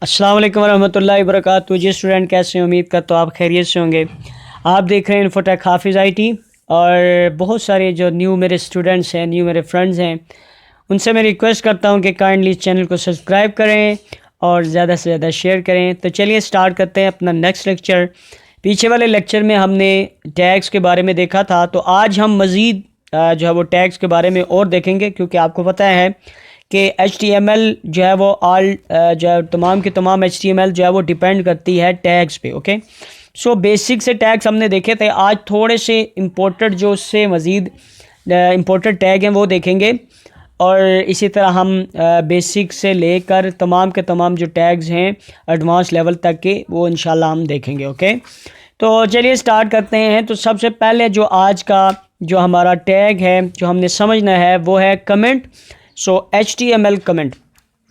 अस्सलाम वालेकुम रहमतुल्लाहि वबरकातुहू। जी स्टूडेंट, कैसे हैं? उम्मीद करता हूँ आप खैरियत से होंगे। आप देख रहे हैं इन्फोटेक हाफिज़ आईटी। और बहुत सारे जो न्यू मेरे स्टूडेंट्स हैं, न्यू मेरे फ्रेंड्स हैं, उनसे मैं रिक्वेस्ट करता हूँ कि काइंडली चैनल को सब्सक्राइब करें और ज़्यादा से ज़्यादा शेयर करें। तो चलिए स्टार्ट करते हैं अपना नेक्स्ट लेक्चर। पीछे वाले लेक्चर में हमने टैग्स के बारे में देखा था, तो आज हम मज़ीद जो है वो टैग्स के बारे में और देखेंगे, क्योंकि आपको पता है कि HTML जो है वो जो है तमाम के तमाम HTML जो है वो डिपेंड करती है टैग्स पे। ओके, सो बेसिक से टैग्स हमने देखे थे। आज थोड़े से इम्पोर्टेड जो उससे मज़ीद इम्पोर्टेड टैग हैं वो देखेंगे, और इसी तरह हम बेसिक से लेकर तमाम के तमाम जो टैग्स हैं एडवांस लेवल तक के वो इंशाल्लाह हम देखेंगे। ओके, तो चलिए स्टार्ट करते हैं। तो सबसे पहले जो आज का जो हमारा टैग है जो हमने समझना है वो है कमेंट। सो HTML कमेंट,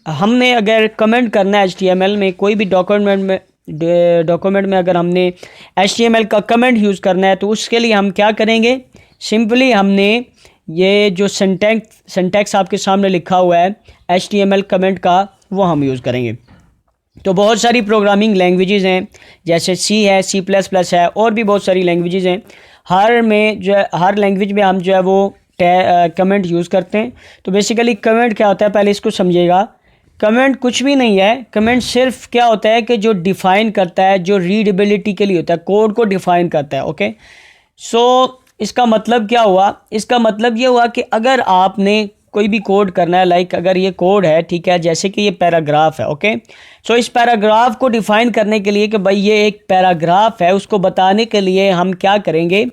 हमने अगर कमेंट करना है HTML में कोई भी डॉक्यूमेंट में अगर हमने HTML का कमेंट यूज़ करना है, तो उसके लिए हम क्या करेंगे? सिंपली हमने ये जो सिंटैक्स आपके सामने लिखा हुआ है HTML कमेंट का, वो हम यूज़ करेंगे। तो बहुत सारी प्रोग्रामिंग लैंग्वेजेस हैं, जैसे C है, C++ है, और भी बहुत सारी लैंग्वेजेस हैं। हर लैंग्वेज में हम जो है वो कमेंट यूज़ करते हैं। तो बेसिकली कमेंट क्या होता है, पहले इसको समझिएगा। कमेंट कुछ भी नहीं है। कमेंट सिर्फ क्या होता है कि जो डिफ़ाइन करता है, जो रीडेबिलिटी के लिए होता है, कोड को डिफ़ाइन करता है। ओके, सो इसका मतलब क्या हुआ? इसका मतलब ये हुआ कि अगर आपने कोई भी कोड करना है, लाइक अगर ये कोड है, ठीक है, जैसे कि ये पैराग्राफ है। ओके, सो इस पैराग्राफ को डिफ़ाइन करने के लिए कि भाई ये एक पैराग्राफ है, उसको बताने के लिए हम क्या करेंगे?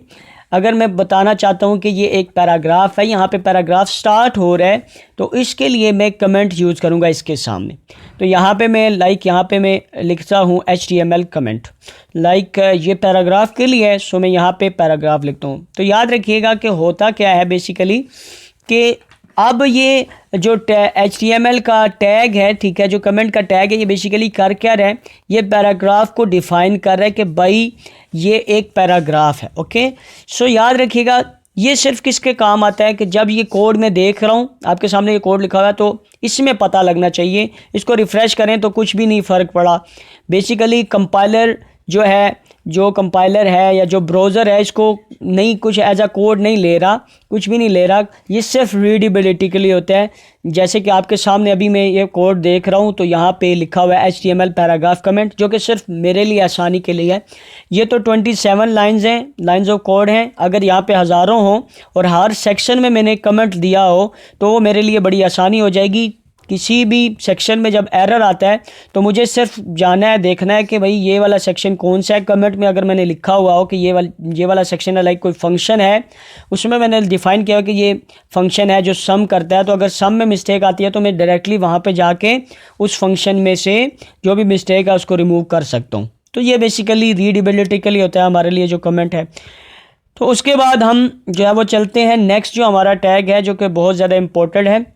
अगर मैं बताना चाहता हूँ कि ये एक पैराग्राफ है, यहाँ पे पैराग्राफ स्टार्ट हो रहा है, तो इसके लिए मैं कमेंट यूज़ करूँगा इसके सामने। तो यहाँ पे मैं यहाँ पे मैं लिखता हूँ HTML कमेंट, लाइक ये पैराग्राफ के लिए है, सो मैं यहाँ पे पैराग्राफ लिखता हूँ। तो याद रखिएगा कि होता क्या है बेसिकली कि अब ये जो HTML का टैग है, ठीक है, जो कमेंट का टैग है, ये बेसिकली कर क्या रहा है? ये पैराग्राफ को डिफ़ाइन कर रहा है कि भाई ये एक पैराग्राफ है। ओके, सो याद रखिएगा, ये सिर्फ किसके काम आता है कि जब ये कोड मैं देख रहा हूँ, आपके सामने ये कोड लिखा हुआ है, तो इसमें पता लगना चाहिए। इसको रिफ़्रेश करें तो कुछ भी नहीं फ़र्क पड़ा। बेसिकली जो कंपाइलर है या जो ब्राउज़र है, इसको नहीं कुछ एज अ कोड नहीं ले रहा, कुछ भी नहीं ले रहा। ये सिर्फ रीडेबिलिटी के लिए होता है। जैसे कि आपके सामने अभी मैं ये कोड देख रहा हूँ, तो यहाँ पे लिखा हुआ है HTML पैराग्राफ कमेंट, जो कि सिर्फ मेरे लिए आसानी के लिए है। ये तो 27 लाइन्स ऑफ कोड हैं। अगर यहाँ पे हज़ारों हों और हर सेक्शन में मैंने कमेंट दिया हो, तो वो मेरे लिए बड़ी आसानी हो जाएगी। किसी भी सेक्शन में जब एरर आता है, तो मुझे सिर्फ जाना है, देखना है कि भाई ये वाला सेक्शन कौन सा है। कमेंट में अगर मैंने लिखा हुआ हो कि ये वाला सेक्शन है, लाइक कोई फंक्शन है, उसमें मैंने डिफ़ाइन किया हो कि ये फंक्शन है जो सम करता है, तो अगर सम में मिस्टेक आती है तो मैं डायरेक्टली वहाँ पे जाके उस फंक्शन में से जो भी मिस्टेक है उसको रिमूव कर सकता हूँ। तो ये बेसिकली रीडेबिलिटी के लिए होता है हमारे लिए जो कमेंट है। तो उसके बाद हम जो है वो चलते हैं नेक्स्ट जो हमारा टैग है, जो कि बहुत ज़्यादा इम्पोर्टेंट है।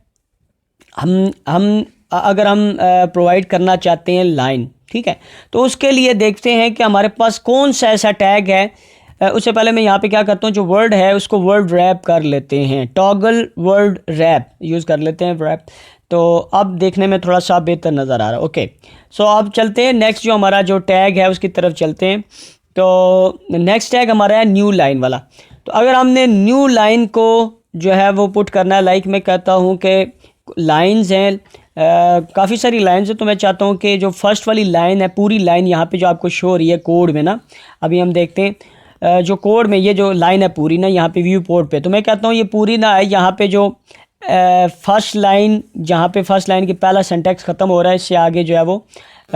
अगर हम प्रोवाइड करना चाहते हैं लाइन, ठीक है, तो उसके लिए देखते हैं कि हमारे पास कौन सा ऐसा टैग है। उससे पहले मैं यहाँ पे क्या करता हूँ, जो वर्ड है उसको वर्ड रैप कर लेते हैं, टॉगल वर्ड रैप यूज़ कर लेते हैं, रैप। तो अब देखने में थोड़ा सा बेहतर नज़र आ रहा है। ओके, सो अब चलते हैं नेक्स्ट जो हमारा जो टैग है उसकी तरफ चलते हैं। तो नेक्स्ट टैग हमारा है न्यू लाइन वाला। तो अगर हमने न्यू लाइन को जो है वो पुट करना है, लाइक मैं कहता हूँ कि लाइंस हैं, काफ़ी सारी लाइंस हैं, तो मैं चाहता हूँ कि जो फर्स्ट वाली लाइन है, पूरी लाइन यहाँ पे जो आपको शो हो रही है कोड में ना, अभी हम देखते हैं जो कोड में ये जो लाइन है पूरी ना, यहाँ पे व्यू पोर्ट पे, तो मैं कहता हूँ ये पूरी ना है, यहाँ पे जो फर्स्ट लाइन, जहाँ पे फर्स्ट लाइन की पहला सेंटेक्स ख़त्म हो रहा है, इससे आगे जो है वो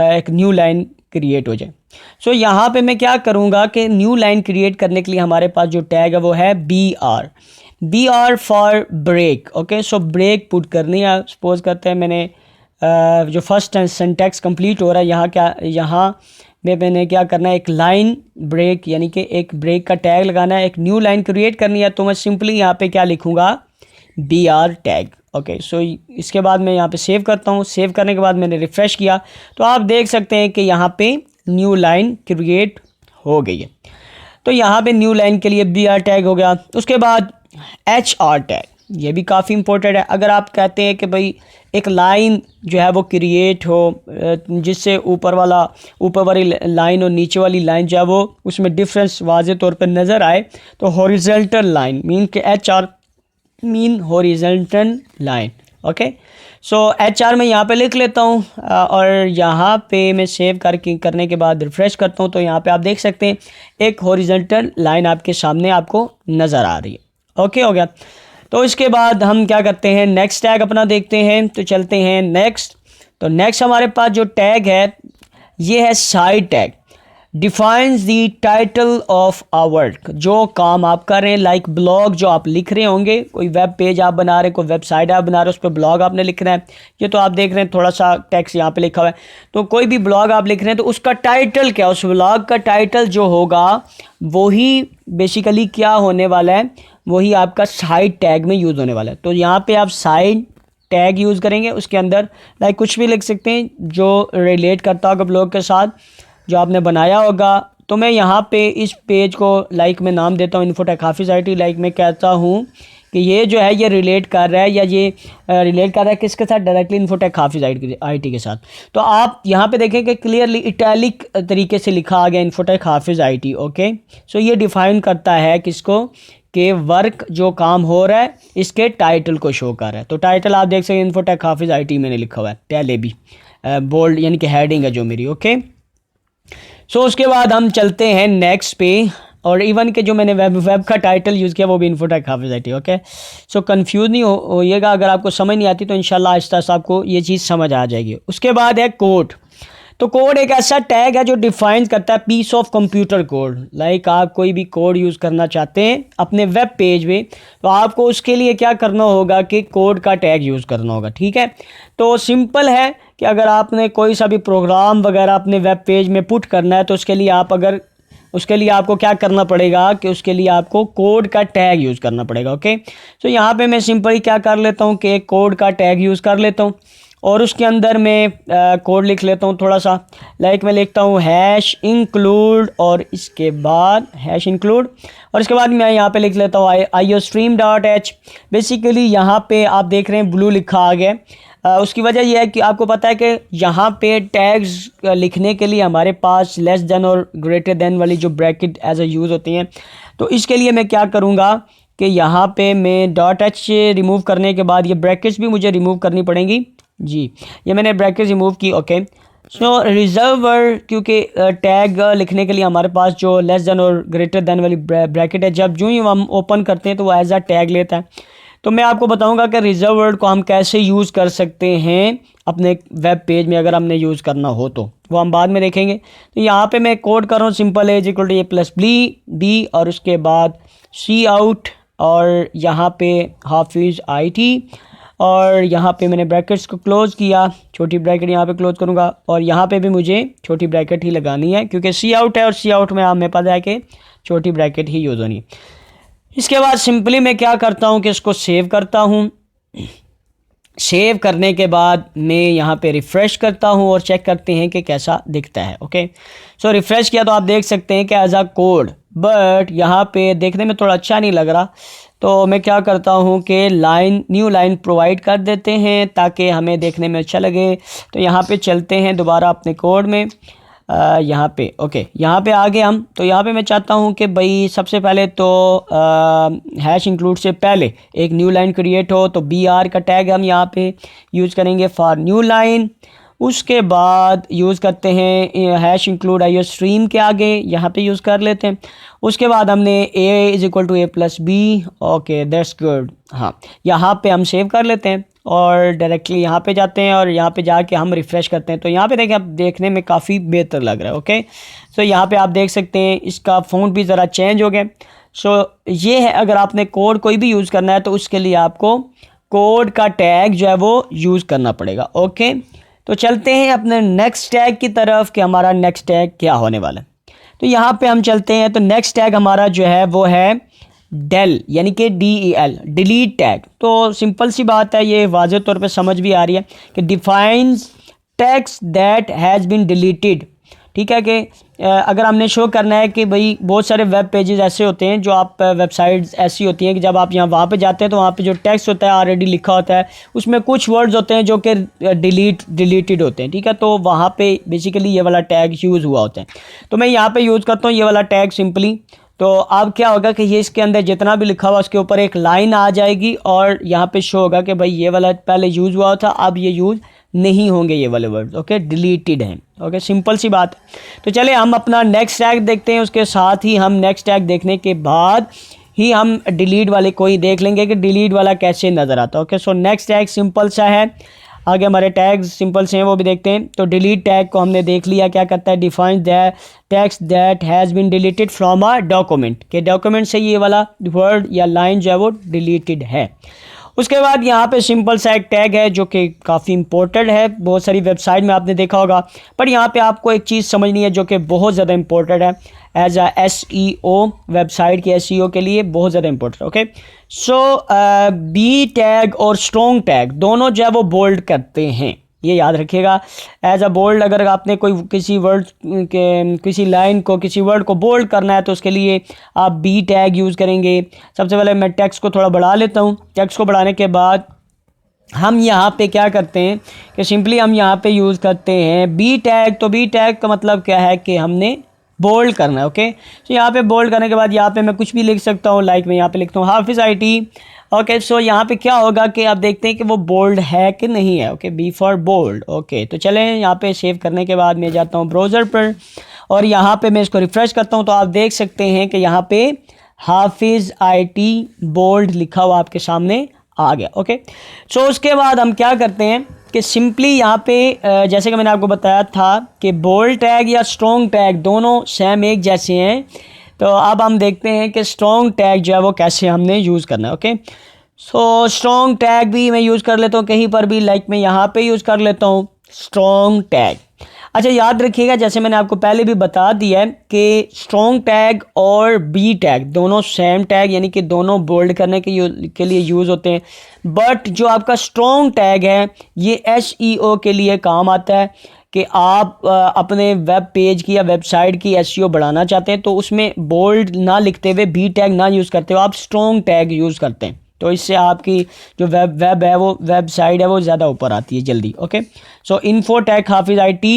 एक न्यू लाइन क्रिएट हो जाए। सो यहाँ पे मैं क्या करूँगा कि न्यू लाइन क्रिएट करने के लिए हमारे पास जो टैग है वो है BR for break. Okay, so break put करनी है। सपोज करते हैं मैंने जो फर्स्ट सिंटैक्स कंप्लीट हो रहा है, यहाँ मैंने क्या करना है, एक लाइन ब्रेक यानी कि एक ब्रेक का टैग लगाना है, एक न्यू लाइन क्रिएट करनी है। तो मैं सिंपली यहाँ पे क्या लिखूँगा, BR टैग। ओके, सो इसके बाद मैं यहाँ पे सेव करता हूँ। सेव करने के बाद मैंने रिफ़्रेश किया, तो आप देख सकते हैं कि यहाँ पे न्यू लाइन क्रिएट हो गई है। तो यहाँ पे न्यू लाइन के लिए BR टैग हो गया। उसके बाद HR टैग। ये भी काफ़ी इंपॉर्टेंट है। अगर आप कहते हैं कि भाई एक लाइन जो है वो क्रिएट हो जिससे ऊपर वाली लाइन और नीचे वाली लाइन जो है वो उसमें डिफरेंस वाज़े तौर पर नज़र आए, तो हॉरिजॉन्टल लाइन मीन के HR mean horizontal line. Okay, so HR मैं यहाँ पे लिख लेता हूँ और यहाँ पे मैं सेव करने के बाद रिफ़्रेश करता हूँ, तो यहाँ पे आप देख सकते हैं एक हॉरिजॉन्टल लाइन आपके सामने आपको नज़र आ रही है। ओके हो गया। तो इसके बाद हम क्या करते हैं, नेक्स्ट टैग अपना देखते हैं। तो चलते हैं नेक्स्ट। तो नेक्स्ट हमारे पास जो टैग है ये है side tag. Defines the title of a work. जो काम आप कर रहे हैं, लाइक ब्लॉग जो आप लिख रहे होंगे, कोई वेब पेज आप बना रहे हैं, कोई वेबसाइट आप बना रहे हैं, उस पर ब्लॉग आपने लिखना है। ये तो आप देख रहे हैं थोड़ा सा टेक्स्ट यहाँ पे लिखा हुआ है। तो कोई भी ब्लॉग आप लिख रहे हैं तो उसका टाइटल क्या, उस ब्लॉग का टाइटल जो होगा वही बेसिकली क्या होने वाला है, वही आपका साइड टैग में यूज़ होने वाला है। तो यहाँ पे आप साइड टैग यूज़ करेंगे, उसके अंदर लाइक कुछ भी लिख सकते हैं जो रिलेट करता होगा ब्लॉग के साथ जो आपने बनाया होगा। तो मैं यहाँ पे इस पेज को लाइक मैं नाम देता हूँ इन्फोटेक हाफिज़ IT। लाइक मैं कहता हूँ कि ये जो है ये रिलेट कर रहा है या ये रिलेट कर रहा है किसके साथ, डायरेक्टली इन्फोटेक हाफिज़ IT के साथ। तो आप यहाँ पे देखें कि क्लियरली इटैलिक तरीके से लिखा आ गया इन्फोटेक हाफिज़ IT। ओके, सो ये डिफ़ाइन करता है किसको, कि वर्क जो काम हो रहा है इसके टाइटल को शो कर रहा है। तो टाइटल आप देख सकते हैं इन्फोटेक हाफिज़ IT मैंने लिखा हुआ है, पहले भी बोल्ड यानी कि हेडिंग है जो मेरी। ओके, सो उसके बाद हम चलते हैं नेक्स्ट पे। और इवन के जो मैंने वेब का टाइटल यूज़ किया वो भी इन्फोटेक हाफिज़ IT। ओके, सो कंफ्यूज नहीं होइएगा, अगर आपको समझ नहीं आती तो इंशाल्लाह आहिस्ता आहिस्ता आपको ये चीज़ समझ आ जाएगी। उसके बाद है कोड। तो कोड एक ऐसा टैग है जो डिफाइन करता है piece of computer code. Like आप कोई भी कोड यूज़ करना चाहते हैं अपने वेब पेज में, तो आपको उसके लिए क्या करना होगा कि कोड का टैग यूज़ करना होगा। ठीक है, तो सिंपल है कि अगर आपने कोई सा भी प्रोग्राम वगैरह अपने वेब पेज में पुट करना है तो उसके लिए आपको क्या करना पड़ेगा कि उसके लिए आपको कोड का टैग यूज़ करना पड़ेगा। ओके, तो यहाँ पे मैं सिंपली क्या कर लेता हूँ कि कोड का टैग यूज़ कर लेता हूँ और उसके अंदर मैं कोड लिख लेता हूँ थोड़ा सा। लाइक मैं लिखता हूँ #include और इसके बाद #include और इसके बाद मैं यहाँ पे लिख लेता हूँ iostream.h। बेसिकली यहाँ पे आप देख रहे हैं ब्लू लिखा आ गया। उसकी वजह यह है कि आपको पता है कि यहाँ पे टैग्स लिखने के लिए हमारे पास लेस देन और ग्रेटर देन वाली जो ब्रैकेट एज अ यूज़ होती हैं। तो इसके लिए मैं क्या करूँगा कि यहाँ पे मैं .h रिमूव करने के बाद ये ब्रैकेट्स भी मुझे रिमूव करनी पड़ेंगी। जी, ये मैंने ब्रैकेट रिमूव की। ओके, सो रिजर्व वर्ड, क्योंकि टैग लिखने के लिए हमारे पास जो लेस देन और ग्रेटर देन वाली ब्रैकेट है, जब जो ही हम ओपन करते हैं तो वो एज अ टैग लेता है। तो मैं आपको बताऊंगा कि रिजर्व वर्ड को हम कैसे यूज़ कर सकते हैं अपने वेब पेज में, अगर हमने यूज़ करना हो तो वो हम बाद में देखेंगे। तो यहाँ पे मैं कोड कर रहा हूँ सिंपल है =a+b और उसके बाद cout और यहाँ पे हाफिज़ IT और यहाँ पे मैंने ब्रैकेट्स को क्लोज़ किया, छोटी ब्रैकेट यहाँ पे क्लोज़ करूँगा और यहाँ पे भी मुझे छोटी ब्रैकेट ही लगानी है क्योंकि cout है और cout में हमें पता है कि छोटी ब्रैकेट ही यूज़ होनी है। इसके बाद सिंपली मैं क्या करता हूँ कि इसको सेव करता हूँ। सेव करने के बाद मैं यहाँ पे रिफ़्रेश करता हूँ और चेक करते हैं कि कैसा दिखता है। ओके, सो रिफ़्रेश किया तो आप देख सकते हैं कि एज अ कोड, बट यहाँ पे देखने में थोड़ा अच्छा नहीं लग रहा। तो मैं क्या करता हूँ कि न्यू लाइन प्रोवाइड कर देते हैं ताकि हमें देखने में अच्छा लगे। तो यहाँ पे चलते हैं दोबारा अपने कोड में। यहाँ पे ओके, यहाँ पे आ गए हम। तो यहाँ पे मैं चाहता हूँ कि भाई सबसे पहले तो #include से पहले एक न्यू लाइन क्रिएट हो, तो BR का टैग हम यहाँ पे यूज़ करेंगे फॉर न्यू लाइन। उसके बाद यूज़ करते हैं #include iostream के आगे यहाँ पे यूज़ कर लेते हैं। उसके बाद हमने a=a+b। Okay, that's good. हाँ, यहाँ पे हम सेव कर लेते हैं और डायरेक्टली यहाँ पे जाते हैं और यहाँ पे जाके हम रिफ़्रेश करते हैं। तो यहाँ पे देखें, अब देखने में काफ़ी बेहतर लग रहा है। ओके, सो यहाँ पे आप देख सकते हैं इसका फ़ॉन्ट भी ज़रा चेंज हो गया। सो ये है, अगर आपने कोड कोई भी यूज़ करना है तो उसके लिए आपको कोड का टैग जो है वो यूज़ करना पड़ेगा। ओके, तो चलते हैं अपने नेक्स्ट टैग की तरफ कि हमारा नेक्स्ट टैग क्या होने वाला है। तो यहाँ पे हम चलते हैं। तो नेक्स्ट टैग हमारा जो है वो है del यानी कि DEL, डिलीट टैग। तो सिंपल सी बात है, ये वाज़ेह तौर पे समझ भी आ रही है कि defines text that has been deleted. ठीक है कि अगर हमने शो करना है कि भाई बहुत सारे वेब पेजेस ऐसे होते हैं जो आप वेबसाइट्स ऐसी होती हैं कि जब आप वहाँ पे जाते हैं तो वहाँ पे जो टेक्स्ट होता है ऑलरेडी लिखा होता है, उसमें कुछ वर्ड्स होते हैं जो कि डिलीटेड होते हैं, ठीक है। तो वहाँ पे बेसिकली ये वाला टैग यूज़ हुआ होता है। तो मैं यहाँ पे यूज़ करता हूँ ये वाला टैग सिंपली। तो अब क्या होगा कि ये इसके अंदर जितना भी लिखा हुआ उसके ऊपर एक लाइन आ जाएगी और यहाँ पे शो होगा कि भाई ये वाला पहले यूज़ हुआ था, अब ये यूज़ नहीं होंगे ये वाले वर्ड्स, ओके, डिलीटेड हैं। ओके, सिंपल सी बात है। तो चले हम अपना नेक्स्ट टैग देखते हैं। उसके साथ ही हम नेक्स्ट टैग देखने के बाद ही हम डिलीट वाले को ही देख लेंगे कि डिलीट वाला कैसे नज़र आता है। Okay, so next tag simple सा है। आगे हमारे टैग्स सिंपल से हैं, वो भी देखते हैं। तो डिलीट टैग को हमने देख लिया, क्या करता है, define the text that has been deleted from a document, के डॉक्यूमेंट से ये वाला वर्ड या लाइन जो है वो डिलीटेड है। उसके बाद यहाँ पे सिंपल सा एक टैग है जो कि काफ़ी इंपॉर्टेंट है, बहुत सारी वेबसाइट में आपने देखा होगा, पर यहाँ पे आपको एक चीज़ समझनी है जो कि बहुत ज़्यादा इंपॉर्टेंट है एज अ SEO, वेबसाइट के SEO के लिए बहुत ज़्यादा इंपॉर्टेंट। ओके, सो बी टैग और स्ट्रॉन्ग टैग दोनों जो है वो बोल्ड करते हैं, ये याद रखिएगा। एज अ बोल्ड, अगर आपने कोई किसी वर्ड के किसी लाइन को किसी वर्ड को बोल्ड करना है तो उसके लिए आप बी टैग यूज़ करेंगे। सबसे पहले मैं टेक्स्ट को थोड़ा बढ़ा लेता हूँ। टेक्स्ट को बढ़ाने के बाद हम यहाँ पे क्या करते हैं कि सिंपली हम यहाँ पे यूज़ करते हैं बी टैग। तो बी टैग का मतलब क्या है कि हमने बोल्ड करना है। ओके, तो यहाँ पे बोल्ड करने के बाद यहाँ पे मैं कुछ भी लिख सकता हूँ, लाइक मैं यहाँ पे लिखता हूँ हाफिज़ IT। ओके, सो यहाँ पे क्या होगा कि आप देखते हैं कि वो बोल्ड है कि नहीं है। Okay, B for bold. Okay, तो चलें यहाँ पे सेव करने के बाद मैं जाता हूँ ब्राउज़र पर और यहाँ पे मैं इसको रिफ़्रेश करता हूँ तो आप देख सकते हैं कि यहाँ पे हाफिज़ IT बोल्ड लिखा हुआ आपके सामने आ गया। ओके, सो उसके बाद हम क्या करते हैं कि सिंपली यहाँ पे जैसे कि मैंने आपको बताया था कि बोल्ड टैग या स्ट्रॉन्ग टैग दोनों सेम एक जैसे हैं। तो अब हम देखते हैं कि स्ट्रॉन्ग टैग जो है वो कैसे हमने यूज़ करना है। ओके, सो स्ट्रॉन्ग टैग भी मैं यूज़ कर लेता हूँ कहीं पर भी, लाइक मैं यहाँ पे यूज़ कर लेता हूँ स्ट्रॉन्ग टैग। अच्छा, याद रखिएगा जैसे मैंने आपको पहले भी बता दिया है कि स्ट्रॉन्ग टैग और बी टैग दोनों सेम टैग यानी कि दोनों बोल्ड करने के लिए यूज़ होते हैं। बट जो आपका स्ट्रॉन्ग टैग है ये SEO के लिए काम आता है कि आप अपने वेब पेज की या वेबसाइट की SEO बढ़ाना चाहते हैं तो उसमें बोल्ड ना लिखते हुए बी टैग ना यूज़ करते हुए आप स्ट्रॉन्ग टैग यूज़ करते हैं, तो इससे आपकी जो वेब है वो वेबसाइट है वो ज़्यादा ऊपर आती है जल्दी। ओके, सो इन्फो टैग हाफिज़ IT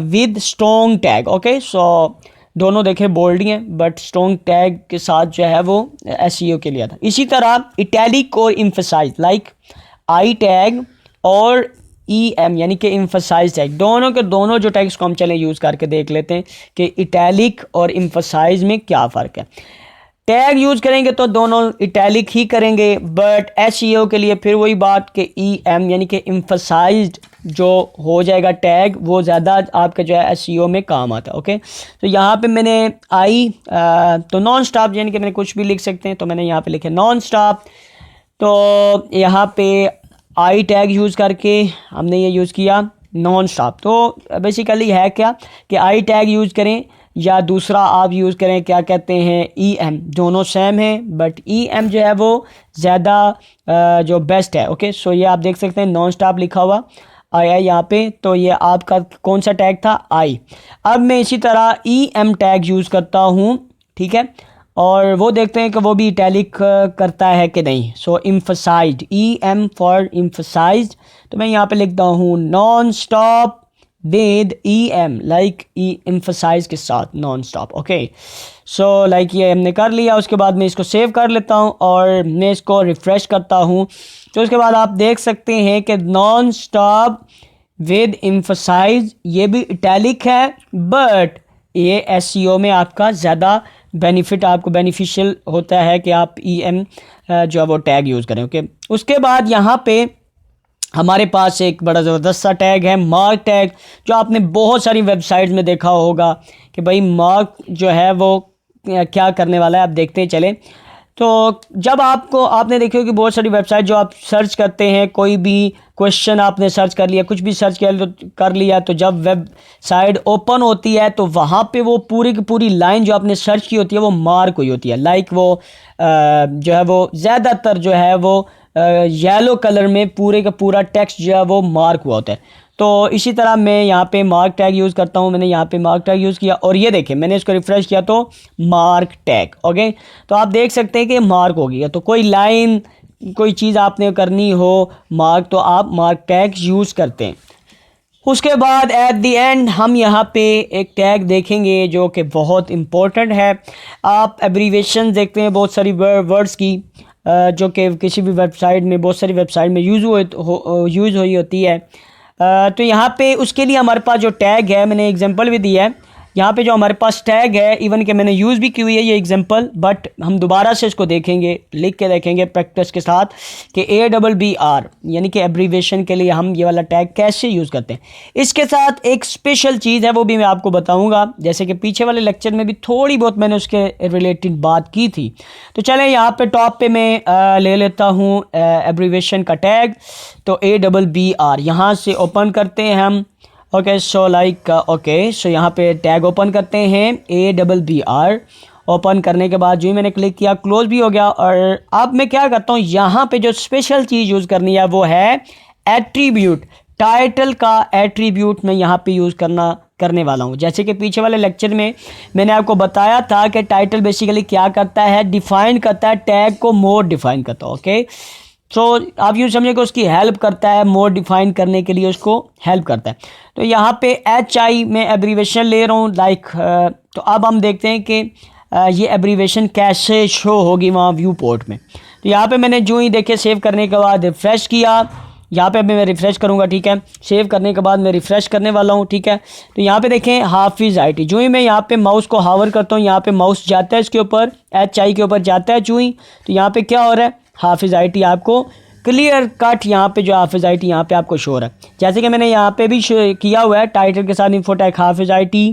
with strong tag. Okay, so दोनों देखें बोल्ड ही हैं बट स्ट्रॉन्ग टैग के साथ जो है वो SEO के लिए आता है। इसी तरह इटैलिक और इम्फसाइज, लाइक आई टैग और EM यानी कि इम्फसाइज टैग, दोनों के दोनों जो टैग्स को हम चलें यूज़ करके देख लेते हैं कि इटैलिक और इम्फसाइज में क्या फ़र्क है। टैग यूज़ करेंगे तो दोनों इटैलिक ही करेंगे, बट SEO के लिए फिर वही बात कि EM यानी कि इम्फसाइज्ड जो हो जाएगा टैग वो ज़्यादा आपका जो है SEO में काम आता है। ओके, तो यहाँ पे मैंने तो नॉन स्टॉप यानी कि मैंने कुछ भी लिख सकते हैं, तो मैंने यहाँ पे लिखे नॉन स्टॉप। तो यहाँ पे आई टैग यूज़ करके हमने ये यूज़ किया नॉन स्टॉप। तो बेसिकली है क्या कि आई टैग यूज़ करें या दूसरा आप यूज़ करें क्या कहते हैं EM, दोनों सेम हैं बट EM जो है वो ज़्यादा जो बेस्ट है। ओके, सो ये आप देख सकते हैं नॉन स्टॉप लिखा हुआ आया यहाँ पे, तो ये आपका कौन सा टैग था, आई। अब मैं इसी तरह EM टैग यूज़ करता हूँ, ठीक है, और वो देखते हैं कि वो भी इटैलिक करता है कि नहीं। सो इम्फसाइज्ड, EM फॉर इम्फसाइज्ड, तो मैं यहाँ पे लिखता हूँ non stop with EM, like emphasize के साथ non stop. Okay, so like ये हमने कर लिया। उसके बाद मैं इसको सेव कर लेता हूँ और मैं इसको रिफ़्रेश करता हूँ, तो उसके बाद आप देख सकते हैं कि नॉन स्टॉप विद इम्फसाइज ये भी इटैलिक है बट ये SEO में आपका ज़्यादा बेनिफिट, आपको बेनिफिशियल होता है कि आप EM जो है वो टैग यूज़ करें। ओके, उसके बाद यहाँ पे हमारे पास एक बड़ा ज़बरदस्त सा टैग है मार्क टैग, जो आपने बहुत सारी वेबसाइट्स में देखा होगा कि भाई मार्क जो है वो क्या करने वाला है, आप देखते चलें। तो जब आपने देखी होगी बहुत सारी वेबसाइट जो आप सर्च करते हैं, कोई भी क्वेश्चन आपने सर्च कर लिया, कुछ भी सर्च कर लिया, तो जब वेबसाइट ओपन होती है तो वहाँ पे वो पूरी की पूरी लाइन जो आपने सर्च की होती है वो मार्क हुई होती है, लाइक वो जो है वो ज़्यादातर जो है वो येलो कलर में पूरे का पूरा टेक्स्ट जो है वो मार्क हुआ होता है। तो इसी तरह मैं यहाँ पे मार्क टैग यूज़ करता हूँ। मैंने यहाँ पे मार्क टैग यूज़ किया और ये देखें मैंने इसको रिफ़्रेश किया तो मार्क टैग। ओके, तो आप देख सकते हैं कि मार्क हो गया। तो कोई लाइन कोई चीज़ आपने करनी हो मार्क, तो आप मार्क टैग यूज़ करते हैं। उसके बाद एट द एंड हम यहाँ पे एक टैग देखेंगे जो कि बहुत इम्पोर्टेंट है। आप एब्रीवेशन देखते हैं बहुत सारी वर्ड्स की जो कि किसी भी वेबसाइट में, बहुत सारी वेबसाइट में यूज़ हुई होती है। तो यहाँ पे उसके लिए हमारे पास जो टैग है, मैंने एग्जांपल भी दिया है यहाँ पे जो हमारे पास टैग है, इवन कि मैंने यूज़ भी की हुई है ये एग्जांपल, बट हम दोबारा से इसको देखेंगे, लिख के देखेंगे प्रैक्टिस के साथ कि ABBR यानी कि एब्रीवेशन के लिए हम ये वाला टैग कैसे यूज़ करते हैं। इसके साथ एक स्पेशल चीज़ है वो भी मैं आपको बताऊंगा, जैसे कि पीछे वाले लेक्चर में भी थोड़ी बहुत मैंने उसके रिलेटेड बात की थी। तो चलें यहाँ पे टॉप पे मैं ले लेता हूँ एब्रीवेशन का टैग। तो ABBR यहाँ से ओपन करते हैं हम। ओके सो लाइक सो यहाँ पे टैग ओपन करते हैं ABBR। ओपन करने के बाद जो ही मैंने क्लिक किया क्लोज भी हो गया। और अब मैं क्या करता हूँ, यहाँ पे जो स्पेशल चीज़ यूज़ करनी है वो है एट्रीब्यूट। टाइटल का एट्रीब्यूट मैं यहाँ पे यूज़ करने वाला हूँ। जैसे कि पीछे वाले लेक्चर में मैंने आपको बताया था कि टाइटल बेसिकली क्या करता है, डिफ़ाइन करता है, टैग को मोर डिफ़ाइन करता है। ओके, तो आप यूँ समझिए कि उसकी हेल्प करता है, मोर डिफ़ाइन करने के लिए उसको हेल्प करता है। तो यहाँ पे HI में एब्रीवेशन ले रहा हूँ लाइक। तो अब हम देखते हैं कि ये एब्रीवेशन कैसे शो होगी वहाँ व्यू पोर्ट में। तो यहाँ पे मैंने जो ही देखे सेव करने के बाद रिफ़्रेश किया, यहाँ पे मैं रिफ़्रेश करूँगा, ठीक है। सेव करने के बाद मैं रिफ़्रेश करने वाला हूँ, ठीक है। तो यहाँ पे देखें हाफिज़ IT, जो ही मैं यहाँ पे माउस को हावर करता हूँ, यहाँ पे माउस जाता है इसके ऊपर, HI के ऊपर जाता है जो ही। तो यहाँ पे क्या हो रहा है, हाफिज़ IT आपको क्लियर कट यहाँ पे जो हाफिज़ IT यहाँ पे आपको शो हो रहा है। जैसे कि मैंने यहाँ पे भी किया हुआ है टाइटल के साथ इन्फो टैग हाफिज़ IT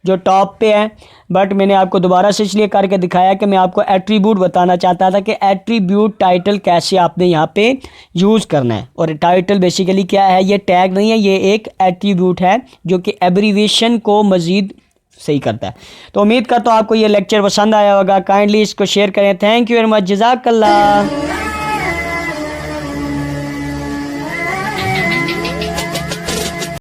जो टॉप पे है, बट मैंने आपको दोबारा से इसलिए करके दिखाया कि मैं आपको एट्रीब्यूट बताना चाहता था कि एट्रीब्यूट टाइटल कैसे आपने यहाँ पे यूज़ करना है। और टाइटल बेसिकली क्या है, ये टैग नहीं है, ये एक एट्रीब्यूट है जो कि एब्रीवेशन को मज़ीद सही करता है। तो उम्मीद करता हूँ आपको ये लेक्चर पसंद आया होगा। काइंडली इसको शेयर करें। थैंक यू वेरी मच, जज़ाकल्लाह।